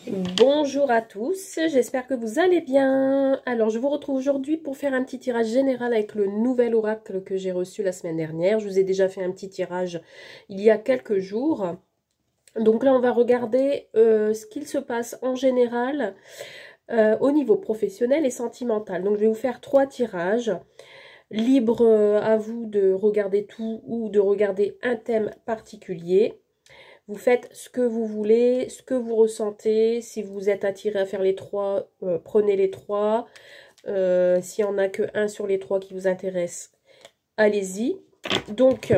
Bonjour à tous, j'espère que vous allez bien. Alors, je vous retrouve aujourd'hui pour faire un petit tirage général avec le nouvel oracle que j'ai reçu la semaine dernière. Je vous ai déjà fait un petit tirage il y a quelques jours. Donc là, on va regarder ce qu'il se passe en général au niveau professionnel et sentimental. Donc, je vais vous faire 3 tirages. Libre à vous de regarder tout ou de regarder un thème particulier. Vous faites ce que vous voulez, ce que vous ressentez. Si vous êtes attiré à faire les 3, prenez les 3. S'il n'y en a que un sur les 3 qui vous intéresse, allez-y. Donc,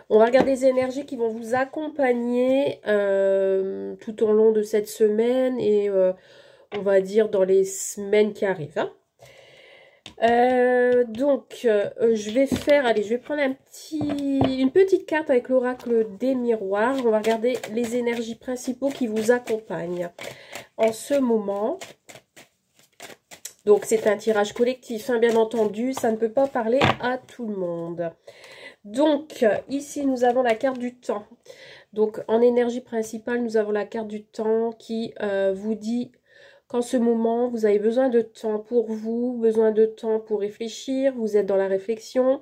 on va regarder les énergies qui vont vous accompagner tout au long de cette semaine et on va dire dans les semaines qui arrivent. Hein. Je vais faire, allez, je vais prendre une petite carte avec l'oracle des miroirs. On va regarder les énergies principaux qui vous accompagnent en ce moment. Donc, c'est un tirage collectif, hein, bien entendu, ça ne peut pas parler à tout le monde. Donc, ici, nous avons la carte du temps. Donc, en énergie principale, nous avons la carte du temps qui vous dit qu'en ce moment, vous avez besoin de temps pour vous, besoin de temps pour réfléchir, vous êtes dans la réflexion,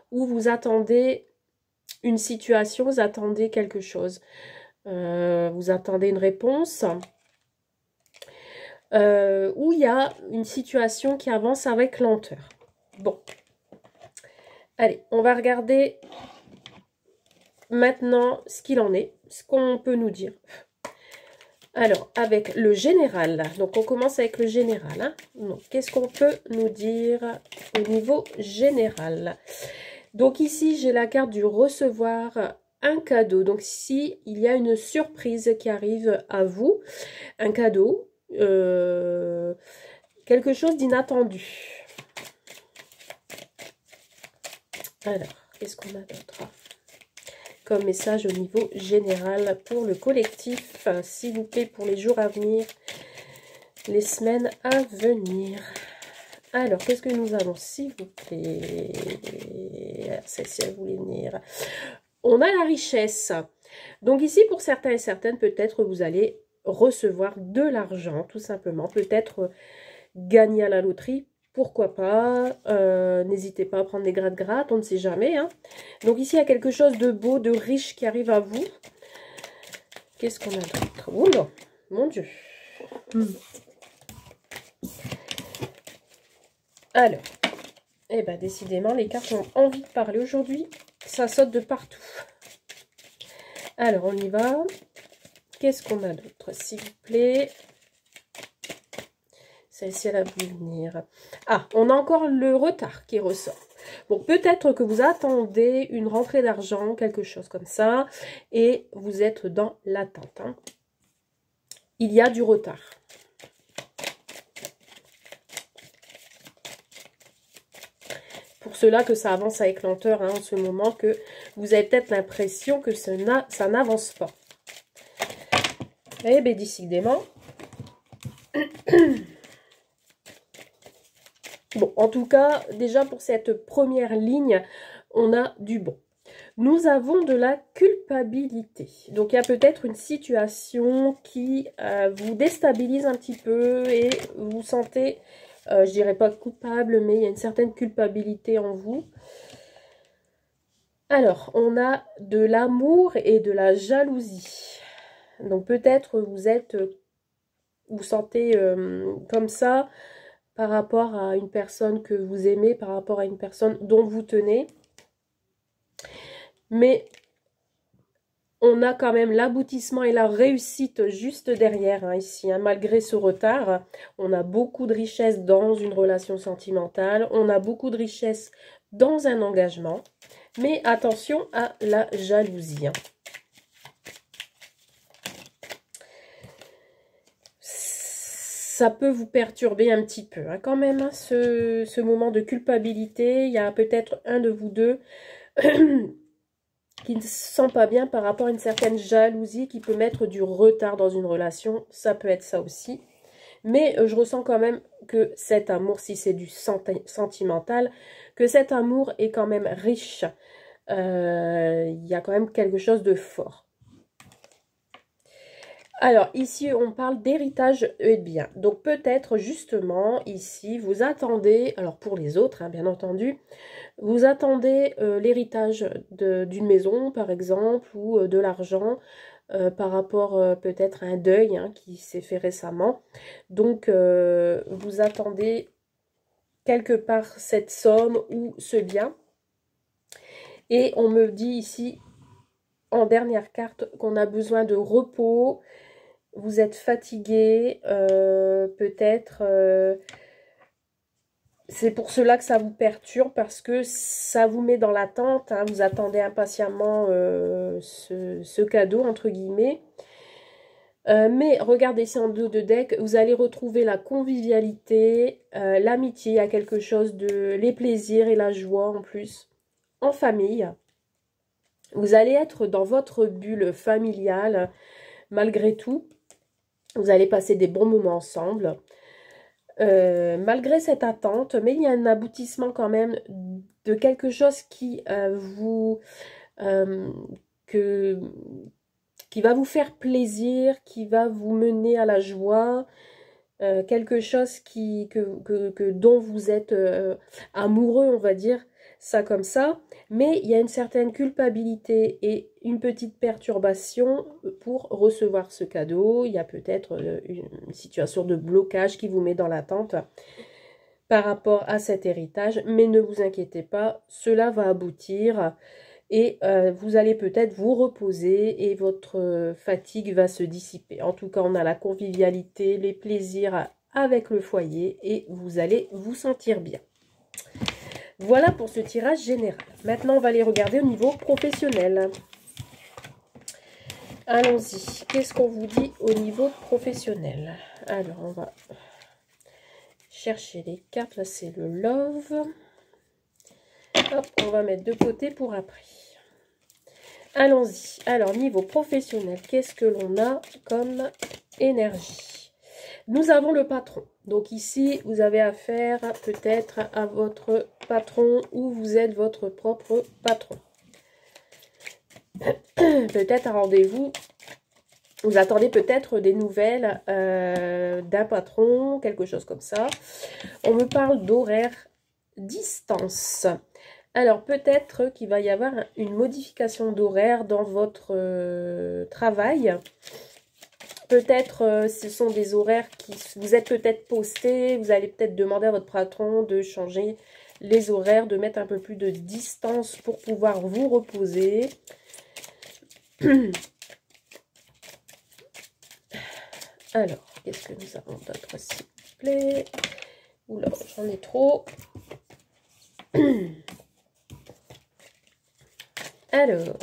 ou vous attendez une situation, vous attendez quelque chose. Vous attendez une réponse, ou il y a une situation qui avance avec lenteur. Bon. Allez, on va regarder maintenant ce qu'il en est, ce qu'on peut nous dire. Alors, avec le général, donc on commence avec le général. Hein. Donc, qu'est-ce qu'on peut nous dire au niveau général? Donc ici, j'ai la carte du recevoir un cadeau. Donc ici, il y a une surprise qui arrive à vous. Un cadeau, quelque chose d'inattendu. Alors, qu'est-ce qu'on a d'autre comme message au niveau général pour le collectif, s'il vous plaît, pour les jours à venir, les semaines à venir. Alors, qu'est-ce que nous avons, s'il vous plaît? Celle-ci, elle voulait venir. On a la richesse. Donc ici, pour certains et certaines, peut-être vous allez recevoir de l'argent, tout simplement. Peut-être gagner à la loterie. Pourquoi pas, n'hésitez pas à prendre des gratte-gratte, on ne sait jamais. Hein. Donc ici, il y a quelque chose de beau, de riche qui arrive à vous. Qu'est-ce qu'on a d'autre? Oh là, mon Dieu. Alors, eh ben, décidément, les cartes ont envie de parler aujourd'hui. Ça saute de partout. Alors, on y va. Qu'est-ce qu'on a d'autre, s'il vous plaît? Celle-ci, elle a voulu venir. Ah, on a encore le retard qui ressort. Bon, peut-être que vous attendez une rentrée d'argent, quelque chose comme ça, et vous êtes dans l'attente. Hein. Il y a du retard. Pour cela que ça avance avec lenteur, hein, en ce moment, que vous avez peut-être l'impression que ça n'avance pas. Eh bien, décidément... Bon, en tout cas, déjà pour cette première ligne, on a du bon. Nous avons de la culpabilité. Donc, il y a peut-être une situation qui vous déstabilise un petit peu et vous vous sentez, je dirais pas coupable, mais il y a une certaine culpabilité en vous. Alors, on a de l'amour et de la jalousie. Donc, peut-être vous sentez comme ça par rapport à une personne que vous aimez, par rapport à une personne dont vous tenez. Mais on a quand même l'aboutissement et la réussite juste derrière, hein, ici. Hein. Malgré ce retard, on a beaucoup de richesse dans une relation sentimentale. On a beaucoup de richesse dans un engagement. Mais attention à la jalousie. Hein. Ça peut vous perturber un petit peu hein, quand même, hein, ce moment de culpabilité. Il y a peut-être un de vous deux qui ne se sent pas bien par rapport à une certaine jalousie qui peut mettre du retard dans une relation. Ça peut être ça aussi. Mais je ressens quand même que cet amour, si c'est du sentimental, que cet amour est quand même riche. Il y a quand même quelque chose de fort. Alors, ici, on parle d'héritage et de biens. Donc, peut-être, justement, ici, vous attendez, alors pour les autres, hein, bien entendu, vous attendez l'héritage d'une maison, par exemple, ou de l'argent, par rapport peut-être à un deuil hein, qui s'est fait récemment. Donc, vous attendez quelque part cette somme ou ce bien. Et on me dit ici, en dernière carte, qu'on a besoin de repos. Vous êtes fatigué, peut-être... c'est pour cela que ça vous perturbe, parce que ça vous met dans l'attente. Hein, vous attendez impatiemment ce cadeau, entre guillemets. Mais regardez, c'est en dos de deck, vous allez retrouver la convivialité, l'amitié, il y a quelque chose de... les plaisirs et la joie en plus, en famille. Vous allez être dans votre bulle familiale, malgré tout. Vous allez passer des bons moments ensemble. Malgré cette attente, mais il y a un aboutissement quand même de quelque chose qui qui va vous faire plaisir, qui va vous mener à la joie, quelque chose dont vous êtes amoureux, on va dire ça comme ça, mais il y a une certaine culpabilité et une petite perturbation pour recevoir ce cadeau. Il y a peut-être une situation de blocage qui vous met dans l'attente par rapport à cet héritage, mais ne vous inquiétez pas, cela va aboutir et vous allez peut-être vous reposer et votre fatigue va se dissiper. En tout cas, on a la convivialité, les plaisirs avec le foyer et vous allez vous sentir bien. Voilà pour ce tirage général. Maintenant, on va aller regarder au niveau professionnel. Allons-y. Qu'est-ce qu'on vous dit au niveau professionnel? Alors, on va chercher les cartes. Là, c'est le love. Hop, on va mettre de côté pour après. Allons-y. Alors, niveau professionnel, qu'est-ce que l'on a comme énergie? Nous avons le patron. Donc ici, vous avez affaire peut-être à votre patron ou vous êtes votre propre patron. Peut-être un rendez-vous. Vous attendez peut-être des nouvelles d'un patron, quelque chose comme ça. On me parle d'horaire distance. Alors peut-être qu'il va y avoir une modification d'horaire dans votre travail. Peut-être ce sont des horaires qui vous êtes peut-être postés. Vous allez peut-être demander à votre patron de changer les horaires, de mettre un peu plus de distance pour pouvoir vous reposer. Alors, qu'est-ce que nous avons d'autre s'il vous plaît? Oula, j'en ai trop. Alors,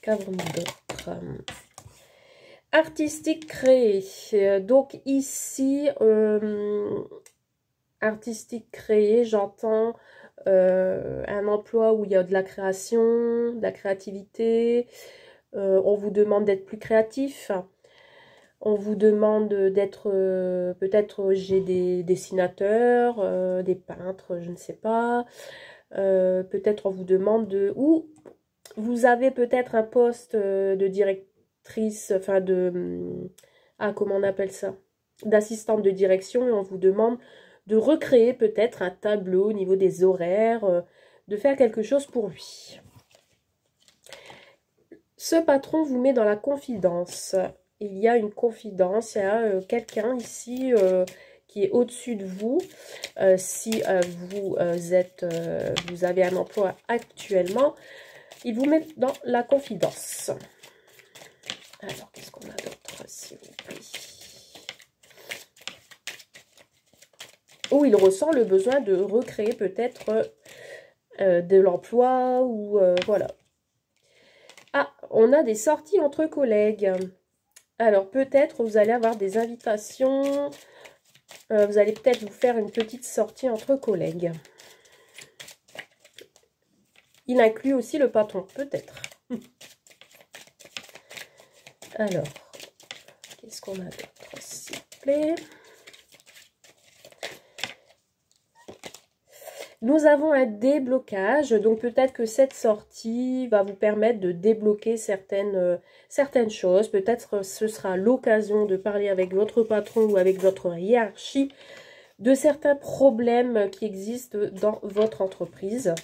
qu'avons-nous d'autre? Artistique créé. Donc ici, artistique créé, j'entends un emploi où il y a de la création, de la créativité. On vous demande d'être plus créatif. On vous demande d'être, peut-être j'ai des dessinateurs, des peintres, je ne sais pas. Peut-être on vous demande de... Ou vous avez peut-être un poste de directrice, enfin de... Ah, comment on appelle ça? D'assistante de direction et on vous demande de recréer peut-être un tableau au niveau des horaires, de faire quelque chose pour lui. Ce patron vous met dans la confidence. Il y a une confidence, il y a quelqu'un ici qui est au-dessus de vous. Si vous avez un emploi actuellement, il vous met dans la confidence. Alors, qu'est-ce qu'on a d'autre, s'il vous plaît? Ou il ressent le besoin de recréer peut-être de l'emploi ou voilà. Ah, on a des sorties entre collègues. Alors, peut-être vous allez avoir des invitations. Vous allez peut-être vous faire une petite sortie entre collègues. Il inclut aussi le patron, peut-être. Alors, qu'est-ce qu'on a d'autre, s'il vous plaît? Nous avons un déblocage, donc peut-être que cette sortie va vous permettre de débloquer certaines certaines choses. Peut-être ce sera l'occasion de parler avec votre patron ou avec votre hiérarchie de certains problèmes qui existent dans votre entreprise.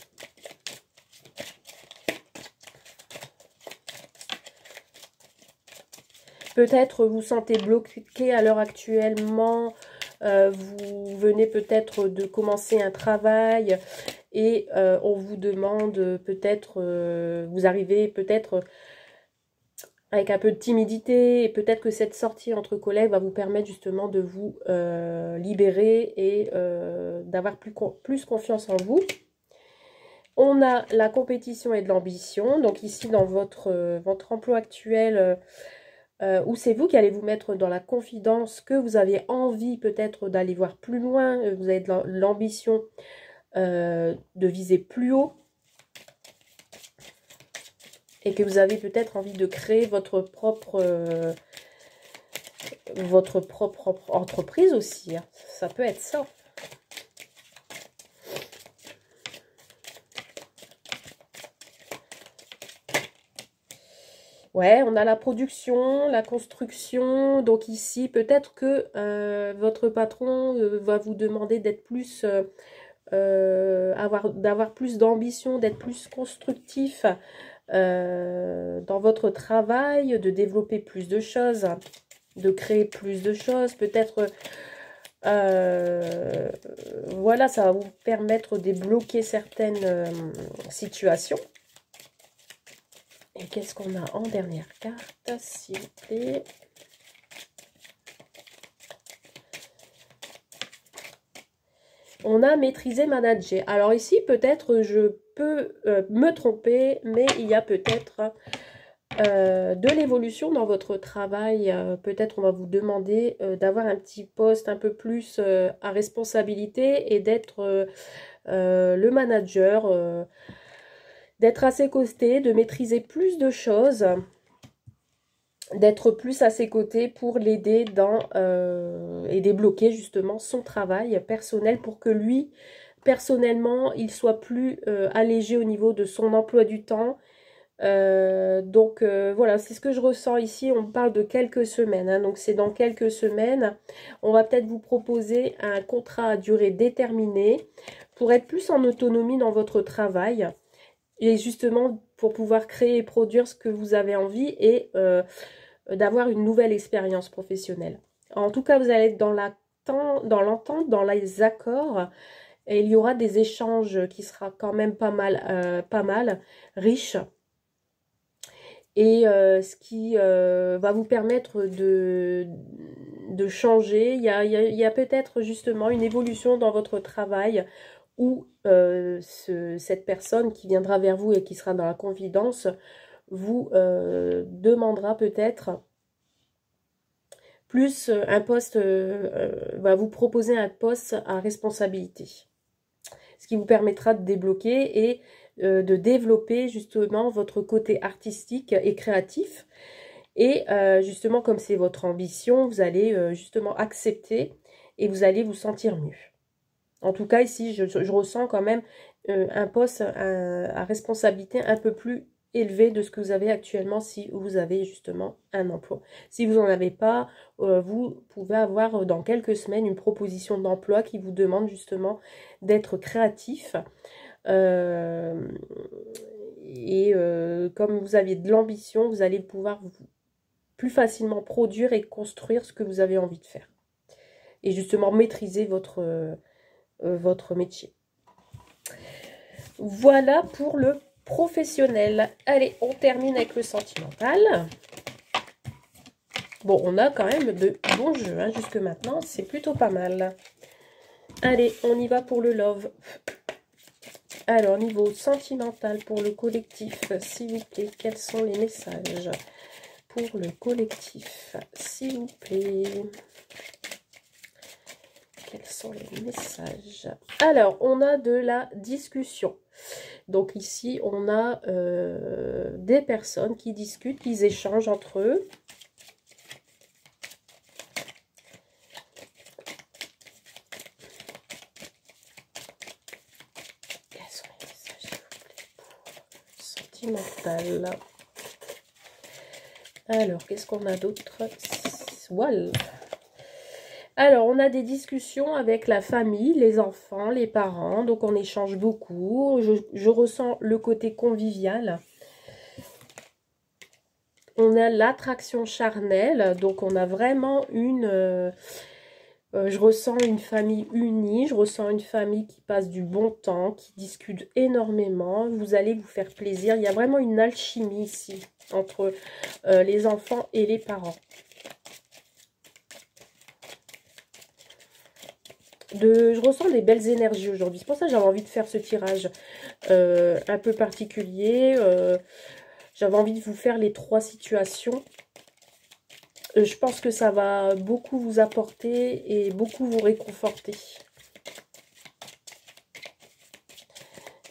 Peut-être vous sentez bloqué à l'heure actuellement, vous venez peut-être de commencer un travail et on vous demande peut-être, vous arrivez peut-être avec un peu de timidité et peut-être que cette sortie entre collègues va vous permettre justement de vous libérer et d'avoir plus confiance en vous. On a la compétition et de l'ambition, donc ici dans votre emploi actuel, où c'est vous qui allez vous mettre dans la confidence que vous avez envie peut-être d'aller voir plus loin, vous avez de l'ambition de viser plus haut et que vous avez peut-être envie de créer votre propre entreprise aussi, hein. Ça peut être ça. Ouais, on a la production, la construction. Donc ici, peut-être que votre patron va vous demander d'être plus, d'avoir plus d'ambition, d'être plus constructif dans votre travail, de développer plus de choses, de créer plus de choses. Peut-être, voilà, ça va vous permettre de débloquer certaines situations. Et qu'est-ce qu'on a en dernière carte, s'il vous plaît? On a maîtrisé, manager. Alors ici, peut-être, je peux me tromper, mais il y a peut-être de l'évolution dans votre travail. Peut-être on va vous demander d'avoir un petit poste un peu plus à responsabilité et d'être le manager, d'être à ses côtés, de maîtriser plus de choses, d'être plus à ses côtés pour l'aider dans et débloquer justement son travail personnel pour que lui, personnellement, il soit plus allégé au niveau de son emploi du temps. Donc voilà, c'est ce que je ressens ici. On parle de quelques semaines, hein, donc c'est dans quelques semaines. On va peut-être vous proposer un contrat à durée déterminée pour être plus en autonomie dans votre travail et justement pour pouvoir créer et produire ce que vous avez envie et d'avoir une nouvelle expérience professionnelle. En tout cas, vous allez être dans l'entente, dans les accords, et il y aura des échanges qui sera quand même pas mal riches. Et ce qui va vous permettre de changer. Il y a peut-être justement une évolution dans votre travail où cette personne qui viendra vers vous et qui sera dans la confidence vous demandera peut-être plus un poste, va vous proposer un poste à responsabilité. Ce qui vous permettra de débloquer et de développer justement votre côté artistique et créatif. Et justement, comme c'est votre ambition, vous allez justement accepter et vous allez vous sentir mieux. En tout cas, ici, je ressens quand même un poste à responsabilité un peu plus élevé de ce que vous avez actuellement si vous avez justement un emploi. Si vous n'en avez pas, vous pouvez avoir dans quelques semaines une proposition d'emploi qui vous demande justement d'être créatif. Et comme vous avez de l'ambition, vous allez pouvoir plus facilement produire et construire ce que vous avez envie de faire. Et justement maîtriser votre métier. Voilà pour le professionnel. Allez, on termine avec le sentimental. Bon, on a quand même de bons jeux, hein, jusque maintenant, c'est plutôt pas mal. Allez, on y va pour le love. Alors, niveau sentimental pour le collectif, s'il vous plaît, quels sont les messages pour le collectif, s'il vous plaît? Quels sont les messages? Alors, on a de la discussion. Donc ici, on a des personnes qui discutent, qui échangent entre eux. Quels sont les messages, s'il vous plaît, pour sentimental? Alors, qu'est-ce qu'on a d'autre? Voilà. Alors, on a des discussions avec la famille, les enfants, les parents. Donc, on échange beaucoup. Je ressens le côté convivial. On a l'attraction charnelle. Donc, on a vraiment une... je ressens une famille unie. Je ressens une famille qui passe du bon temps, qui discute énormément. Vous allez vous faire plaisir. Il y a vraiment une alchimie ici entre les enfants et les parents. Je ressens des belles énergies aujourd'hui. C'est pour ça que j'avais envie de faire ce tirage un peu particulier. J'avais envie de vous faire les 3 situations. Je pense que ça va beaucoup vous apporter et beaucoup vous réconforter.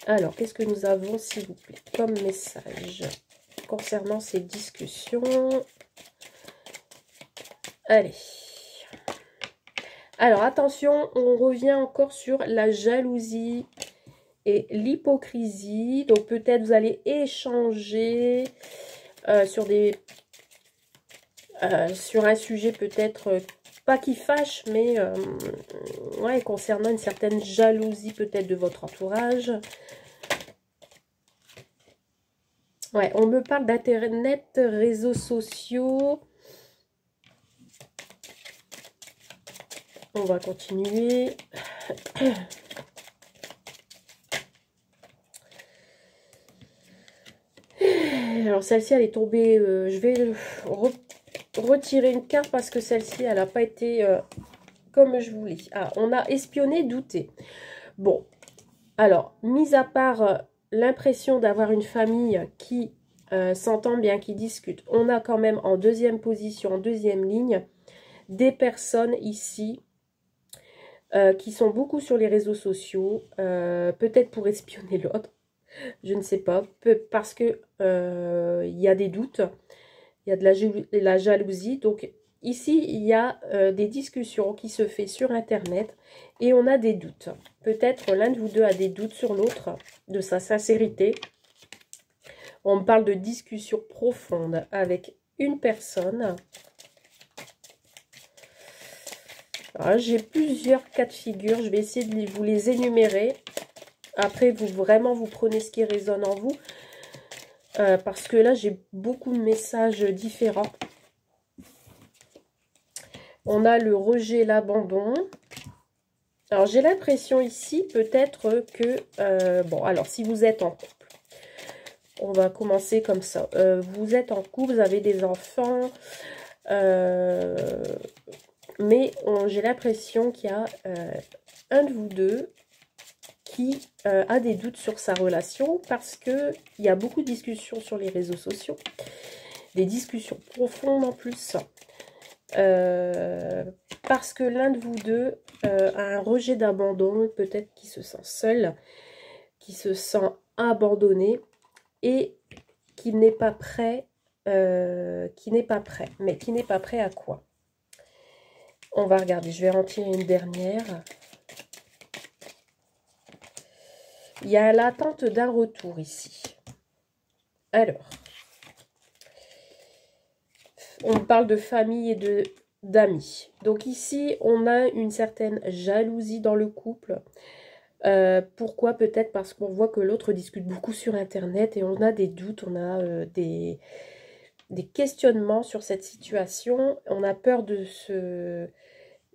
Alors, qu'est-ce que nous avons, s'il vous plaît, comme message concernant ces discussions? Allez. Alors, attention, on revient encore sur la jalousie et l'hypocrisie. Donc, peut-être vous allez échanger sur un sujet peut-être pas qui fâche, mais ouais, concernant une certaine jalousie peut-être de votre entourage. Ouais, on me parle d'internet, réseaux sociaux. On va continuer. Alors celle-ci, elle est tombée. Je vais retirer une carte parce que celle-ci, elle n'a pas été comme je voulais. Ah, on a espionné, douté. Bon, alors, mis à part l'impression d'avoir une famille qui s'entend bien, qui discute, on a quand même en deuxième position, en deuxième ligne, des personnes ici qui sont beaucoup sur les réseaux sociaux, peut-être pour espionner l'autre, je ne sais pas, parce que il y a des doutes, il y a de la jalousie. Donc ici, il y a des discussions qui se font sur Internet et on a des doutes. Peut-être l'un de vous deux a des doutes sur l'autre, de sa sincérité. On me parle de discussions profondes avec une personne. J'ai plusieurs cas de figure, je vais essayer de vous les énumérer. Après, vous prenez ce qui résonne en vous. Parce que là, j'ai beaucoup de messages différents. On a le rejet, l'abandon. Alors, j'ai l'impression ici, peut-être que... bon, alors, si vous êtes en couple, on va commencer comme ça. Vous êtes en couple, vous avez des enfants... mais j'ai l'impression qu'il y a un de vous deux qui a des doutes sur sa relation parce qu'il y a beaucoup de discussions sur les réseaux sociaux. Des discussions profondes en plus. Parce que l'un de vous deux a un rejet d'abandon, peut-être qu'il se sent seul, qui se sent abandonné et qui n'est pas prêt, mais qui n'est pas prêt à quoi? On va regarder, je vais en tirer une dernière. Il y a l'attente d'un retour ici. Alors, on parle de famille et d'amis. Donc ici, on a une certaine jalousie dans le couple. Pourquoi? Peut-être parce qu'on voit que l'autre discute beaucoup sur Internet et on a des doutes, on a des questionnements sur cette situation. On a peur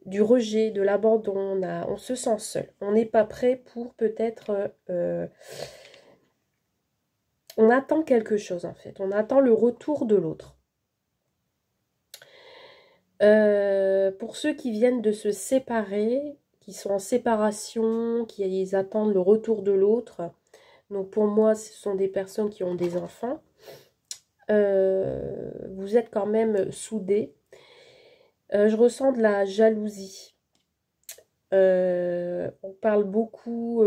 du rejet, de l'abandon, on se sent seul. On n'est pas prêt pour peut-être... on attend quelque chose en fait. On attend le retour de l'autre. Pour ceux qui viennent de se séparer, qui sont en séparation, qui attendent le retour de l'autre. Donc pour moi, ce sont des personnes qui ont des enfants. Vous êtes quand même soudés. Je ressens de la jalousie. On parle beaucoup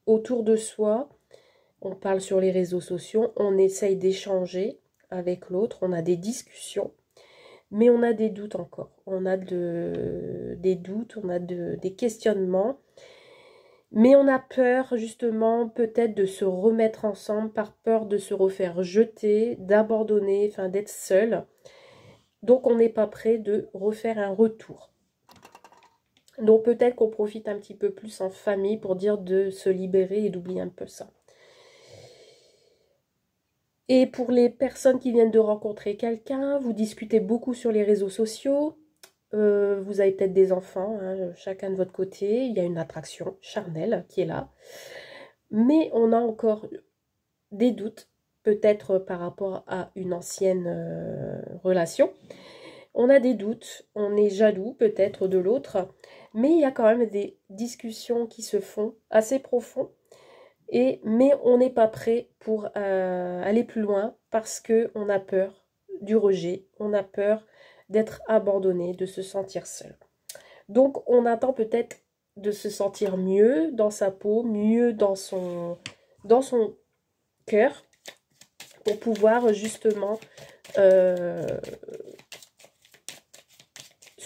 autour de soi. On parle sur les réseaux sociaux. On essaye d'échanger avec l'autre. On a des discussions. Mais on a des doutes encore. On a des doutes, on a des questionnements. Mais on a peur justement peut-être de se remettre ensemble par peur de se refaire jeter, d'abandonner, enfin d'être seul. Donc on n'est pas prêt de refaire un retour. Donc peut-être qu'on profite un petit peu plus en famille pour dire de se libérer et d'oublier un peu ça. Et pour les personnes qui viennent de rencontrer quelqu'un, vous discutez beaucoup sur les réseaux sociaux. Vous avez peut-être des enfants, hein, chacun de votre côté. Il y a une attraction charnelle qui est là. Mais on a encore des doutes, peut-être par rapport à une ancienne relation. On a des doutes, on est jaloux peut-être de l'autre. Mais il y a quand même des discussions qui se font assez profondes. Mais on n'est pas prêt pour aller plus loin parce qu'on a peur du rejet, on a peur d'être abandonné, de se sentir seul. Donc on attend peut-être de se sentir mieux dans sa peau, mieux dans son cœur, pour pouvoir justement se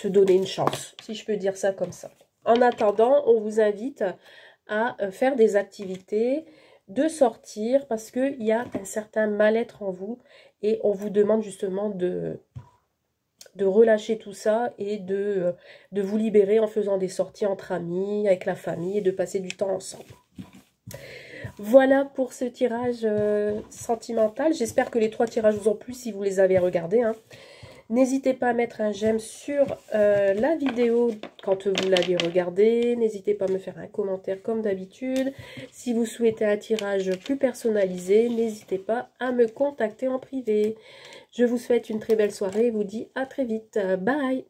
donner une chance, si je peux dire ça comme ça. En attendant, on vous invite à faire des activités, de sortir, parce qu'il y a un certain mal-être en vous, et on vous demande justement de relâcher tout ça et de vous libérer en faisant des sorties entre amis, avec la famille, et de passer du temps ensemble. Voilà pour ce tirage sentimental. J'espère que les 3 tirages vous ont plu si vous les avez regardés, hein. N'hésitez pas à mettre un j'aime sur la vidéo quand vous l'avez regardée. N'hésitez pas à me faire un commentaire comme d'habitude. Si vous souhaitez un tirage plus personnalisé, n'hésitez pas à me contacter en privé. Je vous souhaite une très belle soirée et vous dis à très vite. Bye!